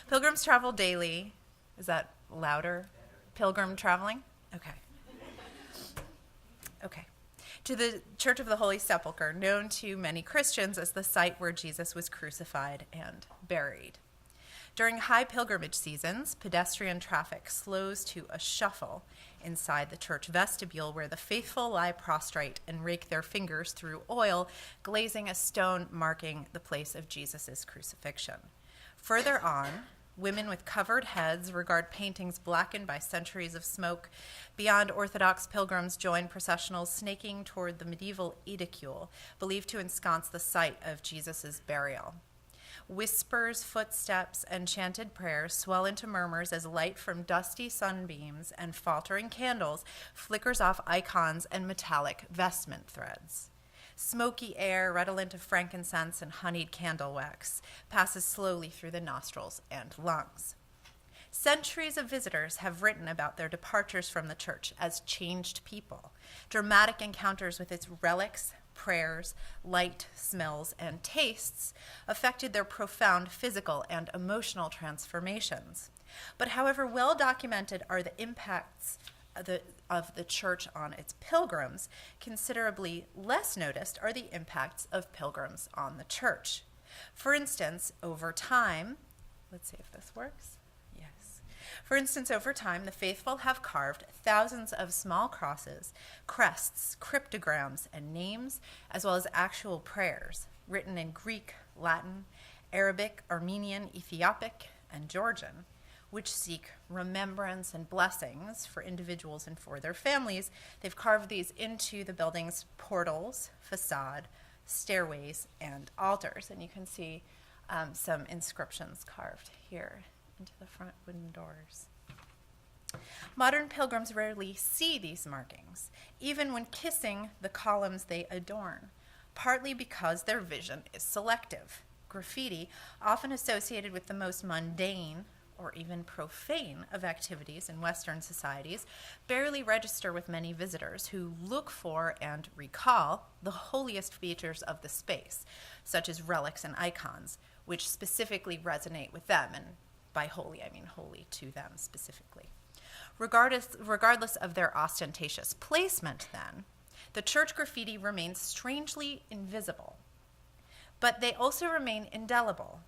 Pilgrims travel daily. Is that louder? Pilgrim traveling? Okay. Okay. To the Church of the Holy Sepulchre, known to many Christians as the site where Jesus was crucified and buried. During high pilgrimage seasons, pedestrian traffic slows to a shuffle inside the church vestibule where the faithful lie prostrate and rake their fingers through oil, glazing a stone marking the place of Jesus' crucifixion. Further on, women with covered heads regard paintings blackened by centuries of smoke. Beyond, Orthodox pilgrims join processionals snaking toward the medieval edicule, believed to ensconce the site of Jesus' burial. Whispers, footsteps, and chanted prayers swell into murmurs as light from dusty sunbeams and faltering candles flickers off icons and metallic vestment threads. Smoky air, redolent of frankincense and honeyed candle wax, passes slowly through the nostrils and lungs. Centuries of visitors have written about their departures from the church as changed people, dramatic encounters with its relics, prayers, light, smells, and tastes affected their profound physical and emotional transformations. But however well documented are the impacts of the church on its pilgrims, considerably less noticed are the impacts of pilgrims on the church. For instance, over time, let's see if this works. Yes. For instance, over time, the faithful have carved thousands of small crosses, crests, cryptograms, and names, as well as actual prayers written in Greek, Latin, Arabic, Armenian, Ethiopic, and Georgian, which seek remembrance and blessings for individuals and for their families. They've carved these into the building's portals, facade, stairways, and altars. And you can see some inscriptions carved here into the front wooden doors. Modern pilgrims rarely see these markings, even when kissing the columns they adorn, partly because their vision is selective. Graffiti, often associated with the most mundane or even profane of activities in Western societies, barely register with many visitors who look for and recall the holiest features of the space, such as relics and icons, which specifically resonate with them, and by holy, I mean holy to them specifically. Regardless of their ostentatious placement, then, the church graffiti remains strangely invisible, but they also remain indelible.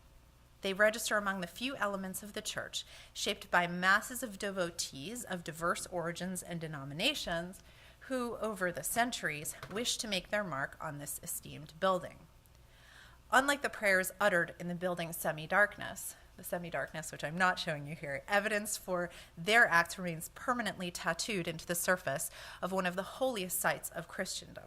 They register among the few elements of the church shaped by masses of devotees of diverse origins and denominations who, over the centuries, wish to make their mark on this esteemed building. Unlike the prayers uttered in the building's semi-darkness, the semi-darkness, which I'm not showing you here, evidence for their acts remains permanently tattooed into the surface of one of the holiest sites of Christendom.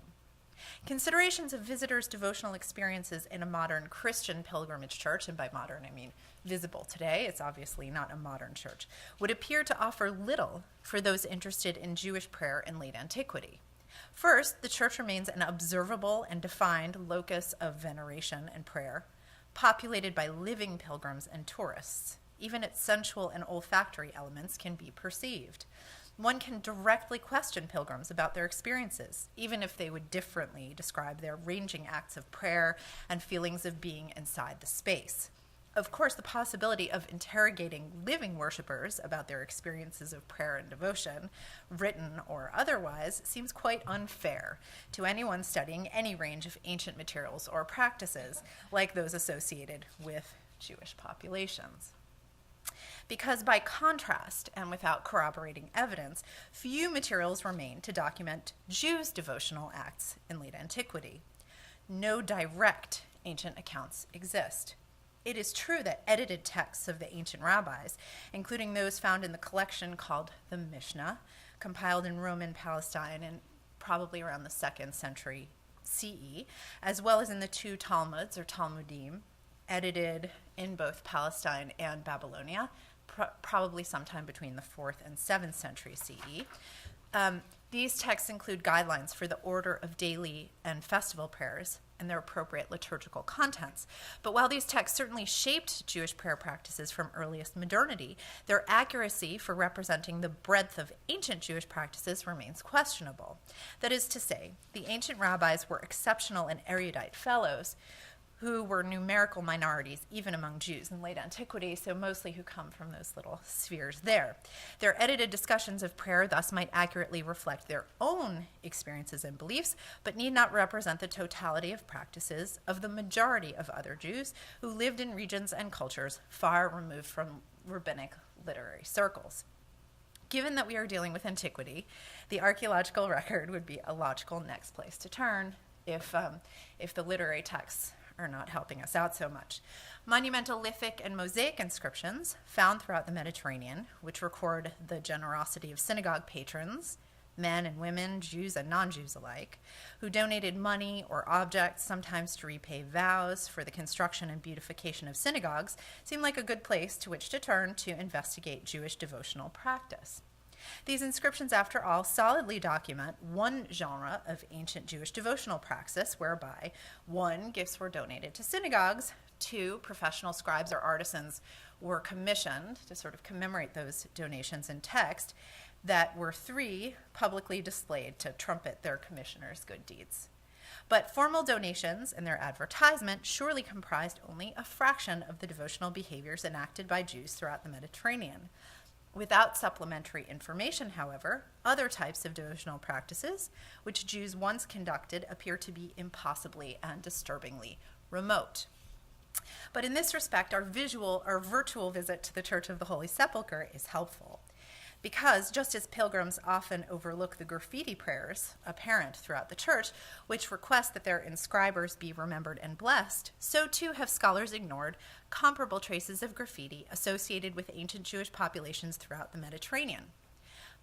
Considerations of visitors' devotional experiences in a modern Christian pilgrimage church, and by modern I mean visible today, it's obviously not a modern church, would appear to offer little for those interested in Jewish prayer in late antiquity. First, the church remains an observable and defined locus of veneration and prayer, populated by living pilgrims and tourists. Even its sensual and olfactory elements can be perceived. One can directly question pilgrims about their experiences, even if they would differently describe their ranging acts of prayer and feelings of being inside the space. Of course, the possibility of interrogating living worshipers about their experiences of prayer and devotion, written or otherwise, seems quite unfair to anyone studying any range of ancient materials or practices, like those associated with Jewish populations. Because by contrast, and without corroborating evidence, few materials remain to document Jews' devotional acts in late antiquity. No direct ancient accounts exist. It is true that edited texts of the ancient rabbis, including those found in the collection called the Mishnah, compiled in Roman Palestine in probably around the 2nd century CE, as well as in the two Talmuds or Talmudim, edited in both Palestine and Babylonia, probably sometime between the 4th and 7th century CE. These texts include guidelines for the order of daily and festival prayers and their appropriate liturgical contents. But while these texts certainly shaped Jewish prayer practices from earliest modernity, their accuracy for representing the breadth of ancient Jewish practices remains questionable. That is to say, the ancient rabbis were exceptional and erudite fellows who were numerical minorities even among Jews in late antiquity, so mostly who come from those little spheres there. Their edited discussions of prayer thus might accurately reflect their own experiences and beliefs, but need not represent the totality of practices of the majority of other Jews who lived in regions and cultures far removed from rabbinic literary circles. Given that we are dealing with antiquity, the archaeological record would be a logical next place to turn if the literary texts are not helping us out so much. Monumental lithic and mosaic inscriptions found throughout the Mediterranean, which record the generosity of synagogue patrons, men and women, Jews and non-Jews alike, who donated money or objects, sometimes to repay vows for the construction and beautification of synagogues, seem like a good place to which to turn to investigate Jewish devotional practice. These inscriptions, after all, solidly document one genre of ancient Jewish devotional praxis, whereby 1, gifts were donated to synagogues, 2, professional scribes or artisans were commissioned to sort of commemorate those donations in text, that were 3, publicly displayed to trumpet their commissioners' good deeds. But formal donations and their advertisement surely comprised only a fraction of the devotional behaviors enacted by Jews throughout the Mediterranean. Without supplementary information, however, other types of devotional practices, which Jews once conducted, appear to be impossibly and disturbingly remote. But in this respect, our virtual visit to the Church of the Holy Sepulchre is helpful, because just as pilgrims often overlook the graffiti prayers apparent throughout the church, which request that their inscribers be remembered and blessed, so too have scholars ignored comparable traces of graffiti associated with ancient Jewish populations throughout the Mediterranean.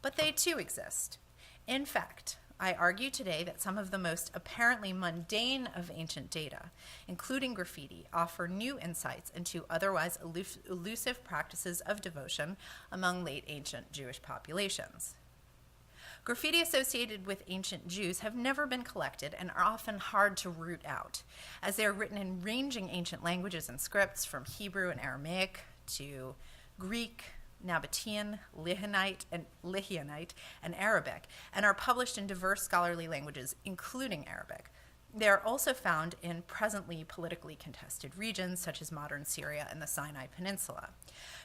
But they too exist. In fact, I argue today that some of the most apparently mundane of ancient data, including graffiti, offer new insights into otherwise elusive practices of devotion among late ancient Jewish populations. Graffiti associated with ancient Jews have never been collected and are often hard to root out, as they are written in ranging ancient languages and scripts from Hebrew and Aramaic to Greek, Nabatean, Lihionite, and Arabic, and are published in diverse scholarly languages, including Arabic. They are also found in presently politically contested regions, such as modern Syria and the Sinai Peninsula.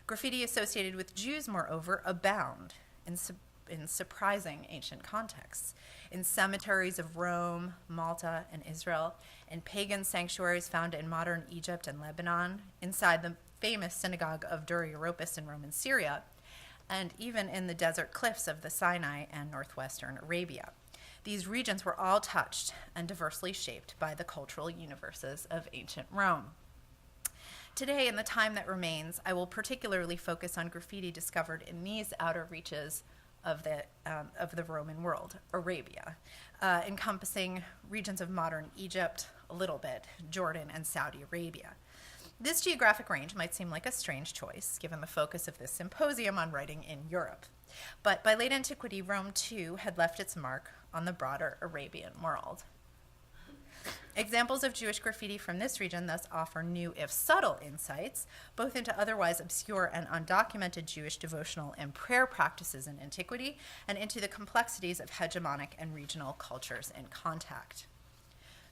Graffiti associated with Jews, moreover, abound in surprising ancient contexts, in cemeteries of Rome, Malta, and Israel, in pagan sanctuaries found in modern Egypt and Lebanon, inside the famous synagogue of Dur Europos in Roman Syria, and even in the desert cliffs of the Sinai and northwestern Arabia. These regions were all touched and diversely shaped by the cultural universes of ancient Rome. Today, in the time that remains, I will particularly focus on graffiti discovered in these outer reaches of the Roman world, Arabia, encompassing regions of modern Egypt, a little bit, Jordan, and Saudi Arabia. This geographic range might seem like a strange choice, given the focus of this symposium on writing in Europe. But by late antiquity, Rome, too, had left its mark on the broader Arabian world. Examples of Jewish graffiti from this region thus offer new, if subtle, insights, both into otherwise obscure and undocumented Jewish devotional and prayer practices in antiquity, and into the complexities of hegemonic and regional cultures in contact.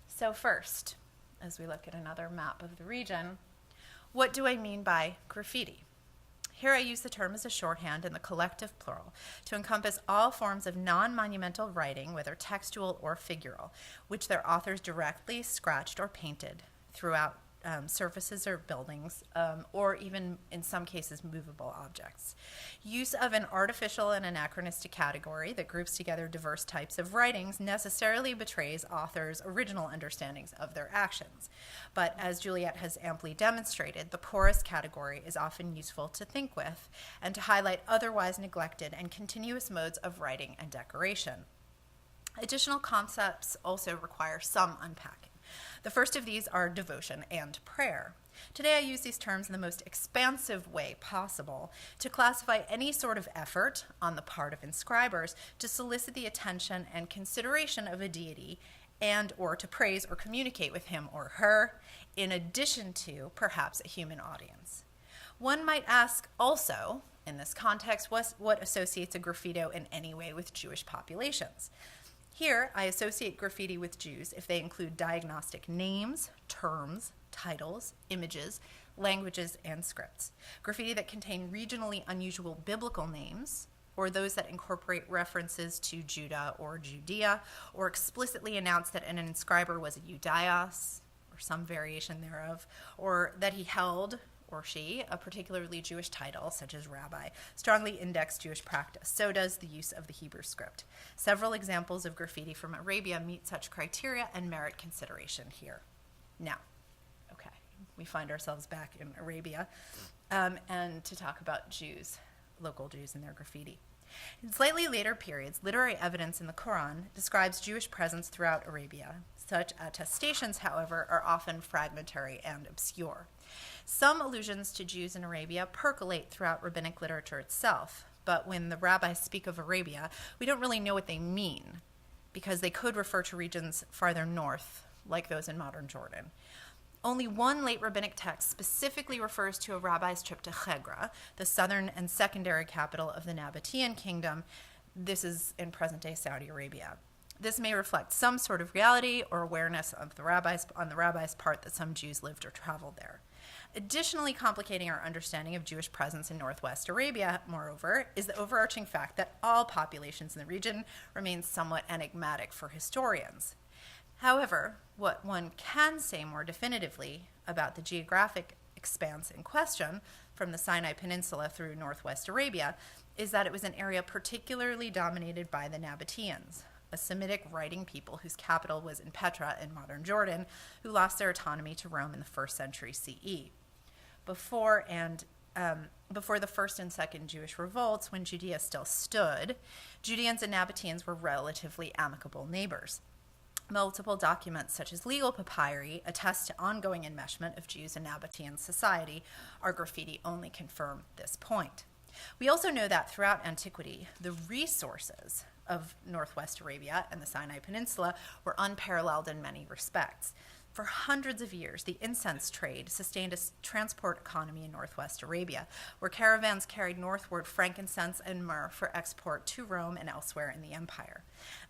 So first, as we look at another map of the region, what do I mean by graffiti? Here I use the term as a shorthand in the collective plural to encompass all forms of non-monumental writing, whether textual or figural, which their authors directly scratched or painted throughout surfaces or buildings, or even in some cases movable objects. Use of an artificial and anachronistic category that groups together diverse types of writings necessarily betrays authors' original understandings of their actions. But as Juliet has amply demonstrated, the porous category is often useful to think with and to highlight otherwise neglected and continuous modes of writing and decoration. Additional concepts also require some unpacking. The first of these are devotion and prayer. Today I use these terms in the most expansive way possible to classify any sort of effort on the part of inscribers to solicit the attention and consideration of a deity and or to praise or communicate with him or her, in addition to perhaps a human audience. One might ask also, in this context, what associates a graffito in any way with Jewish populations? Here, I associate graffiti with Jews if they include diagnostic names, terms, titles, images, languages, and scripts. Graffiti that contain regionally unusual biblical names, or those that incorporate references to Judah or Judea, or explicitly announce that an inscriber was a Judaios, or some variation thereof, or that he held, or she, a particularly Jewish title, such as rabbi, strongly index Jewish practice. So does the use of the Hebrew script. Several examples of graffiti from Arabia meet such criteria and merit consideration here. Now, okay, we find ourselves back in Arabia, and to talk about Jews, local Jews and their graffiti. In slightly later periods, literary evidence in the Quran describes Jewish presence throughout Arabia. Such attestations, however, are often fragmentary and obscure. Some allusions to Jews in Arabia percolate throughout rabbinic literature itself, but when the rabbis speak of Arabia, we don't really know what they mean, because they could refer to regions farther north, like those in modern Jordan. Only one late rabbinic text specifically refers to a rabbi's trip to Hegra, the southern and secondary capital of the Nabatean kingdom. This is in present-day Saudi Arabia. This may reflect some sort of reality or awareness of on the rabbi's part that some Jews lived or traveled there. Additionally complicating our understanding of Jewish presence in northwest Arabia, moreover, is the overarching fact that all populations in the region remain somewhat enigmatic for historians. However, what one can say more definitively about the geographic expanse in question, from the Sinai Peninsula through northwest Arabia, is that it was an area particularly dominated by the Nabateans, a Semitic writing people whose capital was in Petra in modern Jordan, who lost their autonomy to Rome in the 1st century CE. Before the first and second Jewish revolts, when Judea still stood, Judeans and Nabateans were relatively amicable neighbors. Multiple documents, such as legal papyri, attest to ongoing enmeshment of Jews and Nabatean society. Our graffiti only confirm this point. We also know that throughout antiquity, the resources of northwest Arabia and the Sinai Peninsula were unparalleled in many respects. For hundreds of years, the incense trade sustained a transport economy in northwest Arabia, where caravans carried northward frankincense and myrrh for export to Rome and elsewhere in the empire.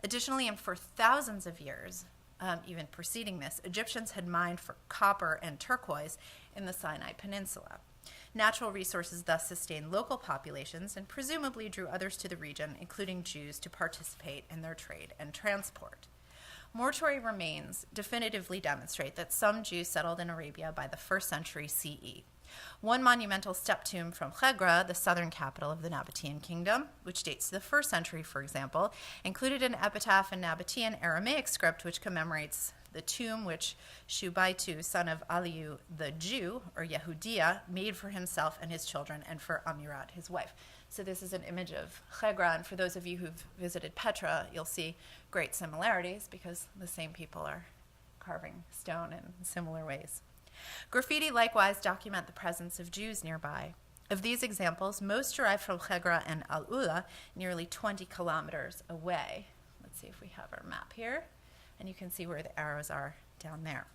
Additionally, and for thousands of years, even preceding this, Egyptians had mined for copper and turquoise in the Sinai Peninsula. Natural resources thus sustained local populations and presumably drew others to the region, including Jews, to participate in their trade and transport. Mortuary remains definitively demonstrate that some Jews settled in Arabia by the 1st century CE. One monumental step tomb from Hegra, the southern capital of the Nabatean kingdom, which dates to the 1st century, for example, included an epitaph in Nabatean Aramaic script which commemorates the tomb which Shubaitu, son of Aliu the Jew, or Yehudia, made for himself and his children and for Amirat, his wife. So this is an image of Hegra, and for those of you who've visited Petra, you'll see great similarities because the same people are carving stone in similar ways. Graffiti likewise document the presence of Jews nearby. Of these examples, most derive from Hegra and Al-Ula, nearly 20 kilometers away. Let's see if we have our map here, and you can see where the arrows are down there.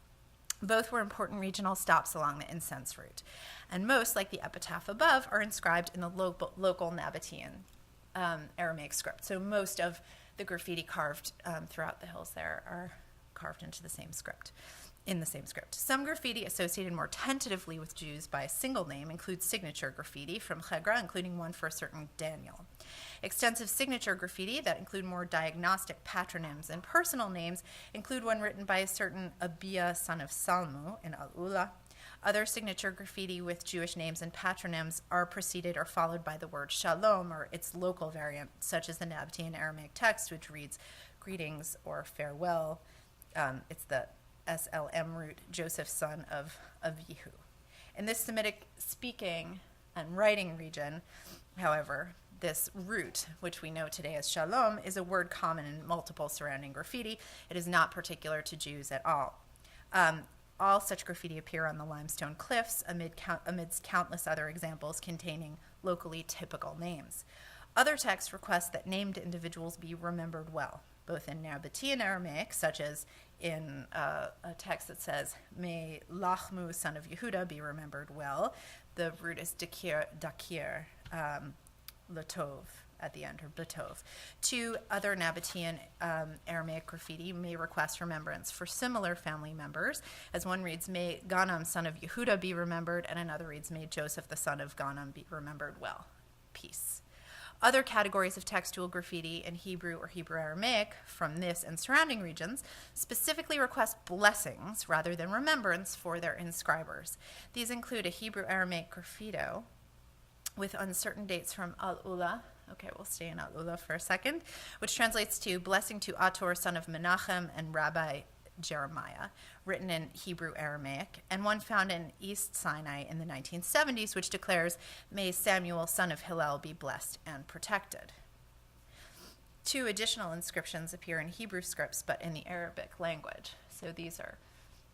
Both were important regional stops along the incense route, and most, like the epitaph above, are inscribed in the local Nabatean Aramaic script. So most of the graffiti carved throughout the hills there are carved into the same script. Some graffiti associated more tentatively with Jews by a single name includes signature graffiti from Hegra, including one for a certain Daniel. Extensive signature graffiti that include more diagnostic patronyms and personal names include one written by a certain Abiya, son of Salmu, in Al-Ula. Other signature graffiti with Jewish names and patronyms are preceded or followed by the word shalom or its local variant, such as the Nabatean Aramaic text, which reads greetings or farewell. It's the SLM root, Joseph, son of Yehu. In this Semitic speaking and writing region, however, this root, which we know today as shalom, is a word common in multiple surrounding graffiti. It is not particular to Jews at all. All such graffiti appear on the limestone cliffs amidst countless other examples containing locally typical names. Other texts request that named individuals be remembered well, both in Nabatean Aramaic, such as in a text that says, "May Lachmu, son of Yehuda, be remembered well." The root is dakir, Latov, at the end, or B'tov. Two other Nabatean Aramaic graffiti may request remembrance for similar family members, as one reads, "May Ganam, son of Yehuda, be remembered," and another reads, "May Joseph, the son of Ganam, be remembered well. Peace." Other categories of textual graffiti in Hebrew or Hebrew Aramaic from this and surrounding regions specifically request blessings rather than remembrance for their inscribers. These include a Hebrew Aramaic graffito with uncertain dates from Al-Ula. Okay, we'll stay in Al-Ula for a second, which translates to "Blessing to Ator, son of Menachem, and Rabbi Jeremiah," written in Hebrew Aramaic, and one found in East Sinai in the 1970s, which declares, "May Samuel, son of Hillel, be blessed and protected." Two additional inscriptions appear in Hebrew scripts, but in the Arabic language. So these are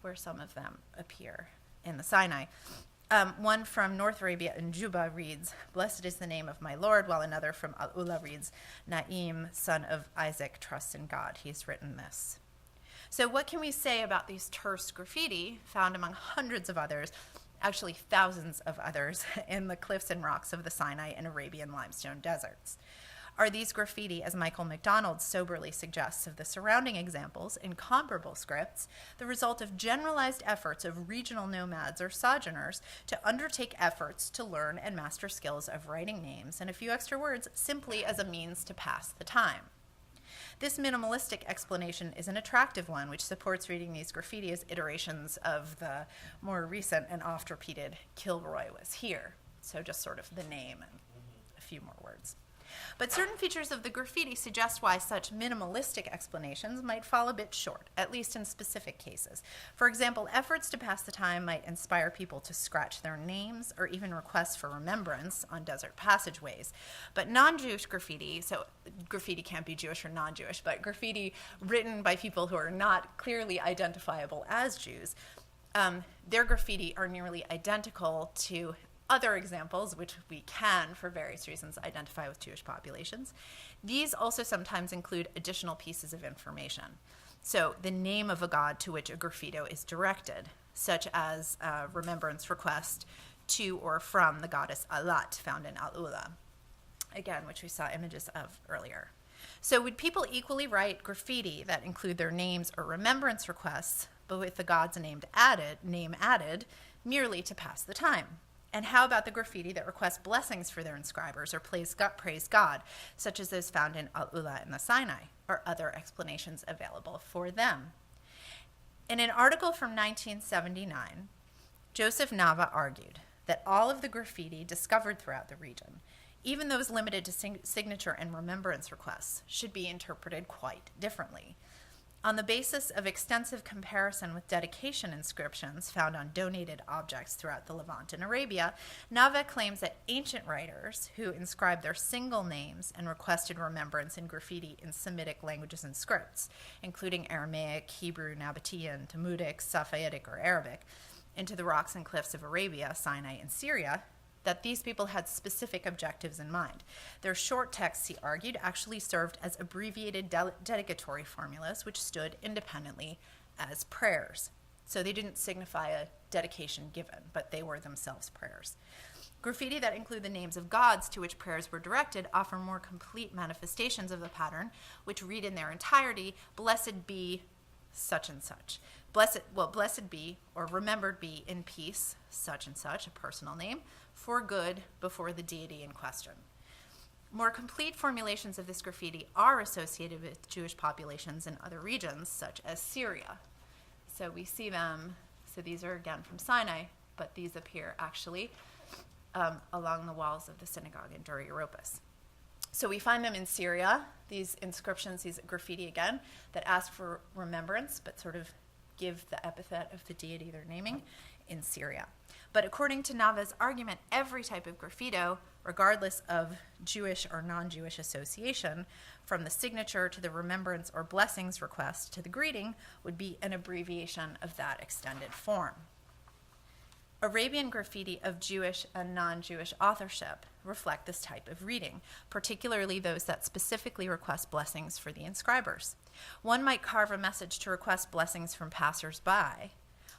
where some of them appear in the Sinai. One from North Arabia in Juba reads, "Blessed is the name of my Lord," while another from Al-Ula reads, "Naim, son of Isaac, trust in God." He's written this. So what can we say about these terse graffiti found among hundreds of others, actually thousands of others, in the cliffs and rocks of the Sinai and Arabian limestone deserts? Are these graffiti, as Michael McDonald soberly suggests of the surrounding examples in comparable scripts, the result of generalized efforts of regional nomads or sojourners to undertake efforts to learn and master skills of writing names and a few extra words simply as a means to pass the time? This minimalistic explanation is an attractive one, which supports reading these graffiti as iterations of the more recent and oft-repeated "Kilroy was here." So just sort of the name and a few more words. But certain features of the graffiti suggest why such minimalistic explanations might fall a bit short, at least in specific cases. For example, efforts to pass the time might inspire people to scratch their names or even requests for remembrance on desert passageways. But non-Jewish graffiti, so graffiti can't be Jewish or non-Jewish, but graffiti written by people who are not clearly identifiable as Jews, their graffiti are nearly identical to other examples, which we can, for various reasons, identify with Jewish populations. These also sometimes include additional pieces of information. So the name of a god to which a graffito is directed, such as a remembrance request to or from the goddess Alat, found in Al-Ula, again, which we saw images of earlier. So would people equally write graffiti that include their names or remembrance requests, but with the god's name added, merely to pass the time? And how about the graffiti that requests blessings for their inscribers or praise God, such as those found in Al-Ula in the Sinai, or other explanations available for them? In an article from 1979, Joseph Nava argued that all of the graffiti discovered throughout the region, even those limited to signature and remembrance requests, should be interpreted quite differently. On the basis of extensive comparison with dedication inscriptions found on donated objects throughout the Levant and Arabia, Nava claims that ancient writers who inscribed their single names and requested remembrance in graffiti in Semitic languages and scripts, including Aramaic, Hebrew, Nabatean, Talmudic, Safaedic, or Arabic, into the rocks and cliffs of Arabia, Sinai, and Syria, that these people had specific objectives in mind. Their short texts, he argued, actually served as abbreviated dedicatory formulas which stood independently as prayers. So they didn't signify a dedication given, but they were themselves prayers. Graffiti that include the names of gods to which prayers were directed offer more complete manifestations of the pattern, which read in their entirety, "Blessed be such and such." Blessed be, or remembered be in peace, such and such, a personal name, for good before the deity in question. More complete formulations of this graffiti are associated with Jewish populations in other regions, such as Syria. So we see them, so these are again from Sinai, but these appear actually along the walls of the synagogue in Dura Europos. So we find them in Syria, these inscriptions, these graffiti again, that ask for remembrance, but sort of give the epithet of the deity they're naming in Syria. But according to Nava's argument, every type of graffito, regardless of Jewish or non-Jewish association, from the signature to the remembrance or blessings request to the greeting, would be an abbreviation of that extended form. Arabian graffiti of Jewish and non-Jewish authorship reflect this type of reading, particularly those that specifically request blessings for the inscribers. One might carve a message to request blessings from passers-by,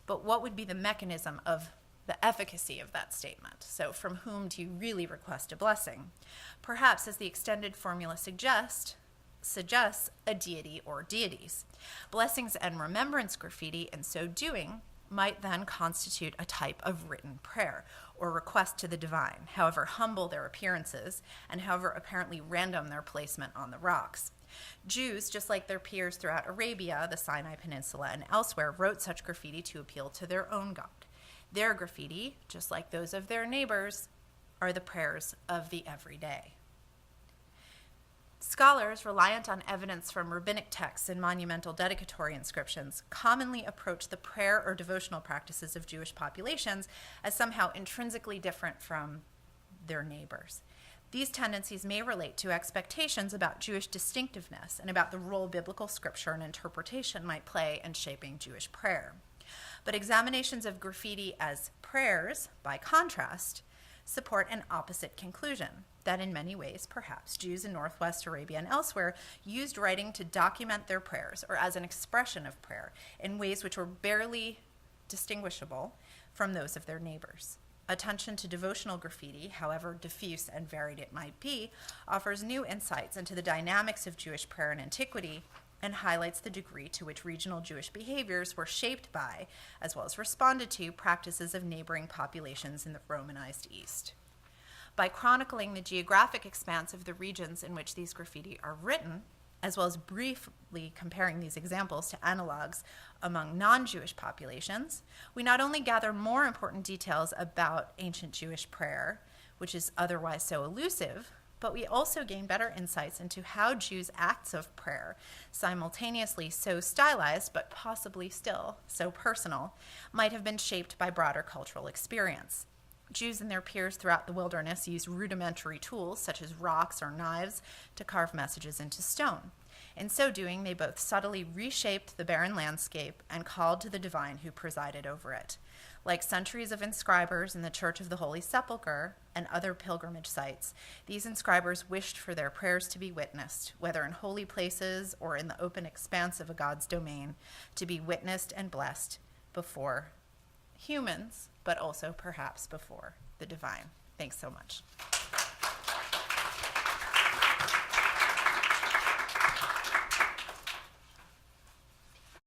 but what would be the mechanism of the efficacy of that statement. So from whom do you really request a blessing? Perhaps, as the extended formula suggests a deity or deities. Blessings and remembrance graffiti, in so doing, might then constitute a type of written prayer or request to the divine, however humble their appearances and however apparently random their placement on the rocks. Jews, just like their peers throughout Arabia, the Sinai Peninsula, and elsewhere, wrote such graffiti to appeal to their own God. Their graffiti, just like those of their neighbors, are the prayers of the everyday. Scholars, reliant on evidence from rabbinic texts and monumental dedicatory inscriptions, commonly approach the prayer or devotional practices of Jewish populations as somehow intrinsically different from their neighbors. These tendencies may relate to expectations about Jewish distinctiveness and about the role biblical scripture and interpretation might play in shaping Jewish prayer. But examinations of graffiti as prayers, by contrast, support an opposite conclusion, that in many ways, perhaps, Jews in Northwest Arabia and elsewhere used writing to document their prayers or as an expression of prayer in ways which were barely distinguishable from those of their neighbors. Attention to devotional graffiti, however diffuse and varied it might be, offers new insights into the dynamics of Jewish prayer in antiquity and highlights the degree to which regional Jewish behaviors were shaped by, as well as responded to, practices of neighboring populations in the Romanized East. By chronicling the geographic expanse of the regions in which these graffiti are written, as well as briefly comparing these examples to analogs among non-Jewish populations, we not only gather more important details about ancient Jewish prayer, which is otherwise so elusive, but we also gain better insights into how Jews' acts of prayer, simultaneously so stylized but possibly still so personal, might have been shaped by broader cultural experience. Jews and their peers throughout the wilderness used rudimentary tools such as rocks or knives to carve messages into stone. In so doing, they both subtly reshaped the barren landscape and called to the divine who presided over it. Like centuries of inscribers in the Church of the Holy Sepulchre and other pilgrimage sites, these inscribers wished for their prayers to be witnessed, whether in holy places or in the open expanse of a God's domain, to be witnessed and blessed before humans, but also perhaps before the divine. Thanks so much.